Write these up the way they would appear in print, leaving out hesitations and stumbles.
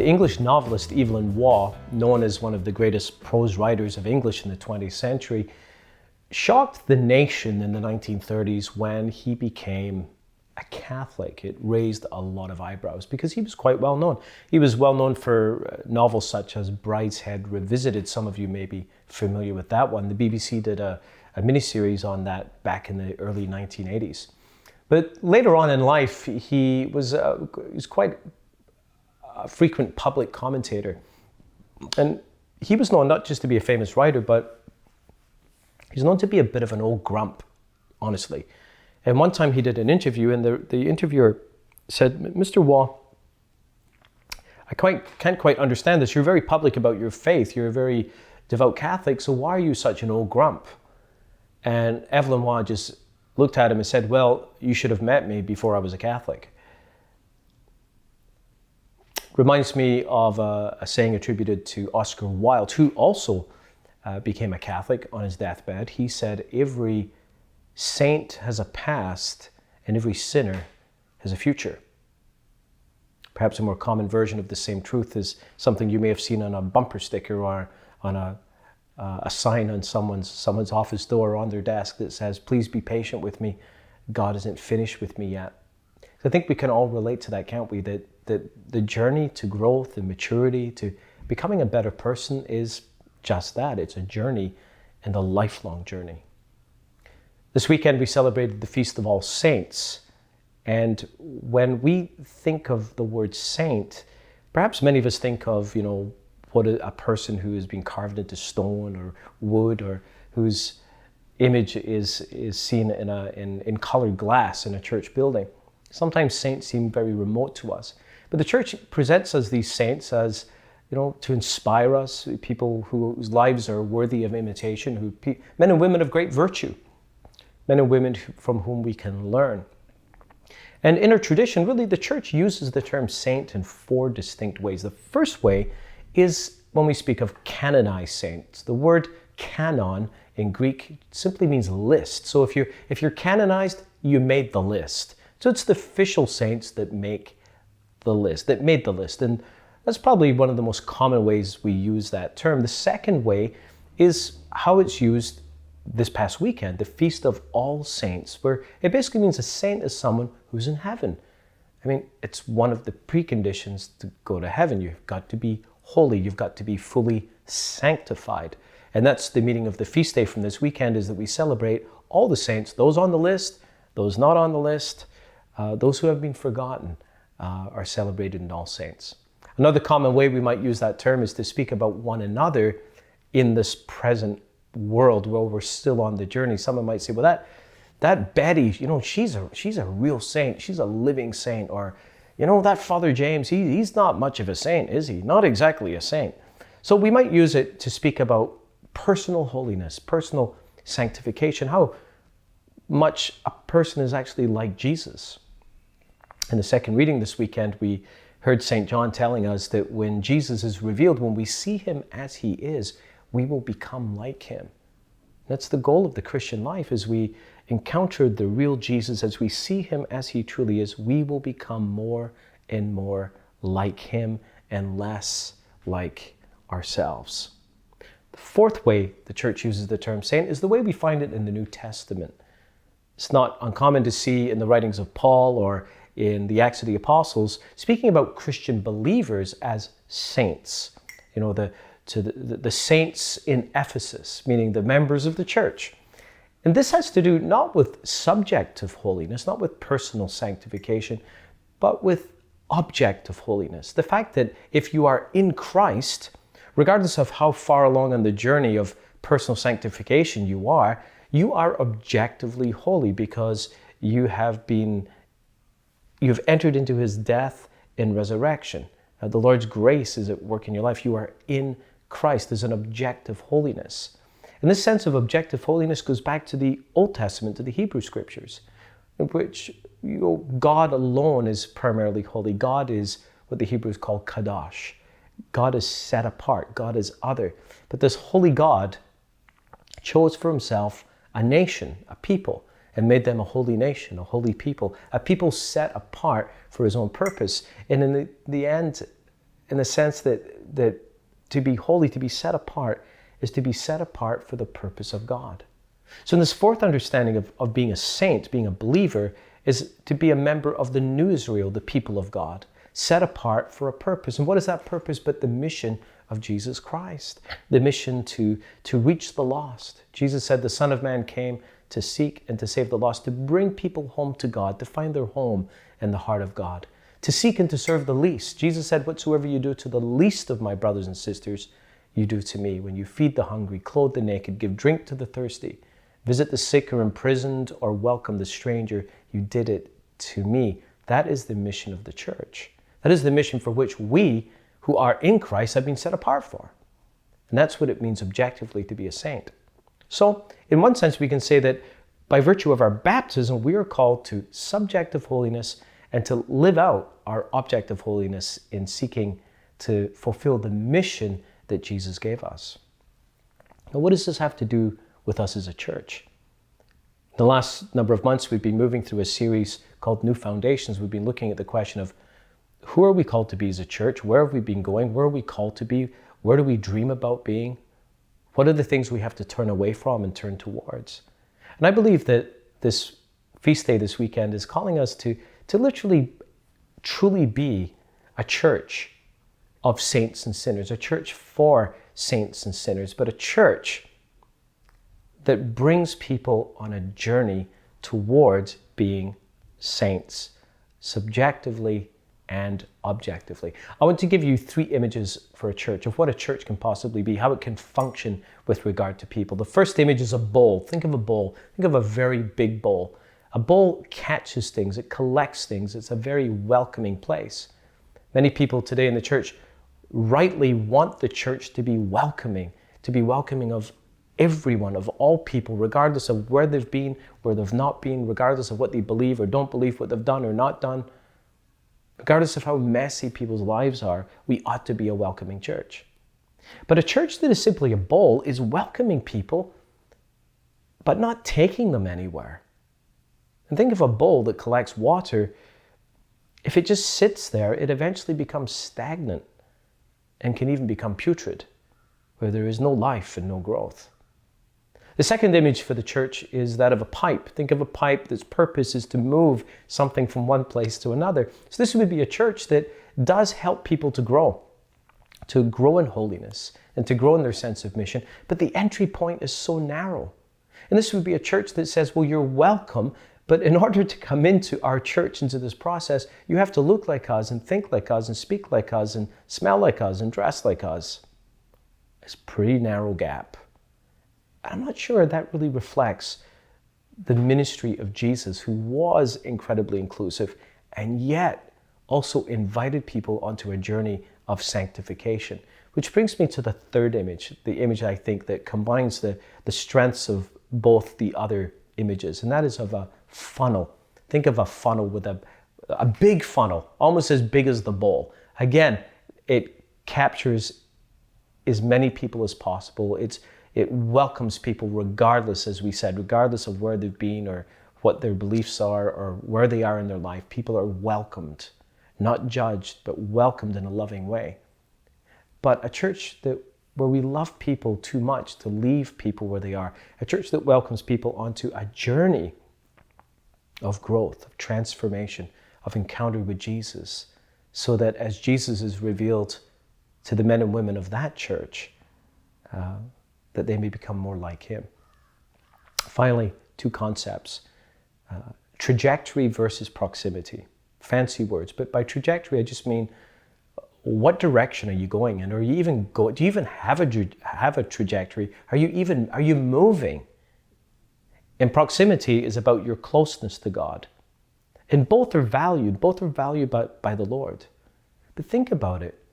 English novelist Evelyn Waugh, known as one of the greatest prose writers of English in the 20th century, shocked the nation in the 1930s when he became a Catholic. It raised a lot of eyebrows because he was quite well known. He was well known for novels such as Brideshead Revisited. Some of you may be familiar with that one. The BBC did a miniseries on that back in the early 1980s. But later on in life, he was quite a frequent public commentator. And he was known not just to be a famous writer, but he's known to be a bit of an old grump, honestly. And one time he did an interview, and the interviewer said, "Mr. Waugh, I can't quite understand this. You're very public about your faith. You're a very devout Catholic, so why are you such an old grump?" And Evelyn Waugh just looked at him and said, "Well, you should have met me before I was a Catholic." Reminds me of a saying attributed to Oscar Wilde, who also became a Catholic on his deathbed. He said, "Every saint has a past and every sinner has a future." Perhaps a more common version of the same truth is something you may have seen on a bumper sticker or on a sign on someone's office door or on their desk that says, "Please be patient with me. God isn't finished with me yet." So I think we can all relate to that, can't we? That the journey to growth and maturity, to becoming a better person is just that. It's a journey and a lifelong journey. This weekend we celebrated the Feast of All Saints. And when we think of the word saint, perhaps many of us think of, what a person who has been carved into stone or wood, or whose image is seen in colored glass in a church building. Sometimes saints seem very remote to us. But the church presents us these saints as, to inspire us, people whose lives are worthy of imitation, men and women of great virtue, men and women from whom we can learn. And in our tradition, really, the church uses the term saint in four distinct ways. The first way is when we speak of canonized saints. The word canon in Greek simply means list. So if you're canonized, you made the list. So it's the official saints that made the list. And that's probably one of the most common ways we use that term. The second way is how it's used this past weekend, the Feast of All Saints, where it basically means a saint is someone who's in heaven. I mean, it's one of the preconditions to go to heaven. You've got to be holy. You've got to be fully sanctified. And that's the meaning of the feast day from this weekend, is that we celebrate all the saints, those on the list, those not on the list, those who have been forgotten are celebrated in All Saints. Another common way we might use that term is to speak about one another in this present world where we're still on the journey. Someone might say, "Well, that Betty, she's a real saint. She's a living saint." Or, "That Father James, he's not much of a saint, is he? Not exactly a saint." So we might use it to speak about personal holiness, personal sanctification, how much a person is actually like Jesus. In the second reading this weekend, we heard St. John telling us that when Jesus is revealed, when we see him as he is, we will become like him. That's the goal of the Christian life. As we encounter the real Jesus, as we see him as he truly is, we will become more and more like him and less like ourselves. The fourth way the church uses the term saint is the way we find it in the New Testament. It's not uncommon to see in the writings of Paul or in the Acts of the Apostles speaking about Christian believers as saints. The saints in Ephesus, meaning the members of the church. And this has to do not with subjective holiness, not with personal sanctification, but with objective holiness. The fact that if you are in Christ, regardless of how far along on the journey of personal sanctification you are objectively holy because you've entered into his death and resurrection. The Lord's grace is at work in your life. You are in Christ. There's an objective holiness. And this sense of objective holiness goes back to the Old Testament, to the Hebrew Scriptures, in which God alone is primarily holy. God is what the Hebrews call kadosh. God is set apart. God is other. But this holy God chose for himself a nation, a people, and made them a holy nation, a holy people, a people set apart for his own purpose. And in the end, in the sense that to be holy, to be set apart, is to be set apart for the purpose of God. So in this fourth understanding of being a saint, being a believer, is to be a member of the new Israel, the people of God, set apart for a purpose. And what is that purpose but the mission of Jesus Christ? The mission to reach the lost. Jesus said the Son of Man came to seek and to save the lost, to bring people home to God, to find their home in the heart of God, to seek and to serve the least. Jesus said, whatsoever you do to the least of my brothers and sisters, you do to me. When you feed the hungry, clothe the naked, give drink to the thirsty, visit the sick or imprisoned, or welcome the stranger, you did it to me. That is the mission of the church. That is the mission for which we, who are in Christ, have been set apart for. And that's what it means objectively to be a saint. So, in one sense, we can say that by virtue of our baptism, we are called to subjective holiness and to live out our objective holiness in seeking to fulfill the mission that Jesus gave us. Now, what does this have to do with us as a church? The last number of months, we've been moving through a series called New Foundations. We've been looking at the question of who are we called to be as a church? Where have we been going? Where are we called to be? Where do we dream about being? What are the things we have to turn away from and turn towards? And I believe that this feast day this weekend is calling us to literally, truly be a church of saints and sinners, a church for saints and sinners, but a church that brings people on a journey towards being saints, subjectively and objectively. I want to give you 3 images for a church, of what a church can possibly be, how it can function with regard to people. The first image is a bowl. Think of a bowl. Think of a very big bowl. A bowl catches things, it collects things. It's a very welcoming place. Many people today in the church rightly want the church to be welcoming of everyone, of all people, regardless of where they've been, where they've not been, regardless of what they believe or don't believe, what they've done or not done. Regardless of how messy people's lives are, we ought to be a welcoming church. But a church that is simply a bowl is welcoming people, but not taking them anywhere. And think of a bowl that collects water. If it just sits there, it eventually becomes stagnant and can even become putrid, where there is no life and no growth. The second image for the church is that of a pipe. Think of a pipe that's purpose is to move something from one place to another. So this would be a church that does help people to grow in holiness and to grow in their sense of mission. But the entry point is so narrow. And this would be a church that says, well, you're welcome, but in order to come into our church, into this process, you have to look like us and think like us and speak like us and smell like us and dress like us. It's a pretty narrow gap. I'm not sure that really reflects the ministry of Jesus, who was incredibly inclusive and yet also invited people onto a journey of sanctification. Which brings me to the third image, the image I think that combines the strengths of both the other images, and that is of a funnel. Think of a funnel with a big funnel, almost as big as the bowl. Again, it captures as many people as possible. It welcomes people regardless, as we said, regardless of where they've been or what their beliefs are or where they are in their life. People are welcomed, not judged, but welcomed in a loving way. But a church where we love people too much to leave people where they are, a church that welcomes people onto a journey of growth, of transformation, of encounter with Jesus, so that as Jesus is revealed to the men and women of that church, that they may become more like him. Finally, 2 concepts. Trajectory versus proximity. Fancy words, but by trajectory I just mean, what direction are you going in? Or do you even have a trajectory? Are you moving? And proximity is about your closeness to God. And both are valued by the Lord. But think about it.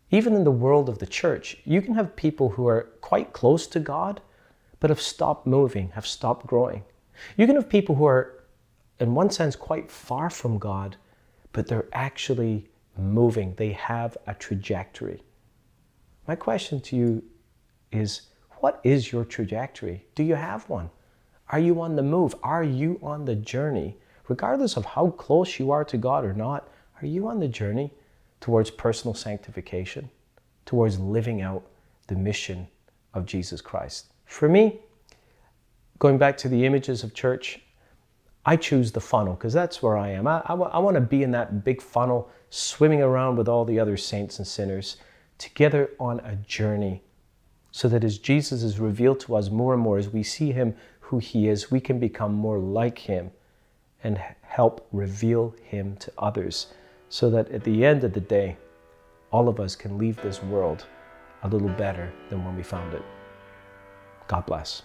Even in the world of the church, you can have people who are quite close to God, but have stopped moving, have stopped growing. You can have people who are, in one sense, quite far from God, but they're actually moving. They have a trajectory. My question to you is, what is your trajectory? Do you have one? Are you on the move? Are you on the journey? Regardless of how close you are to God or not, are you on the journey towards personal sanctification, towards living out the mission of Jesus Christ. For me, going back to the images of church, I choose the funnel because that's where I am. I want to be in that big funnel, swimming around with all the other saints and sinners, together on a journey, so that as Jesus is revealed to us more and more, as we see him who he is, we can become more like him and help reveal him to others, so that at the end of the day, all of us can leave this world a little better than when we found it. God bless.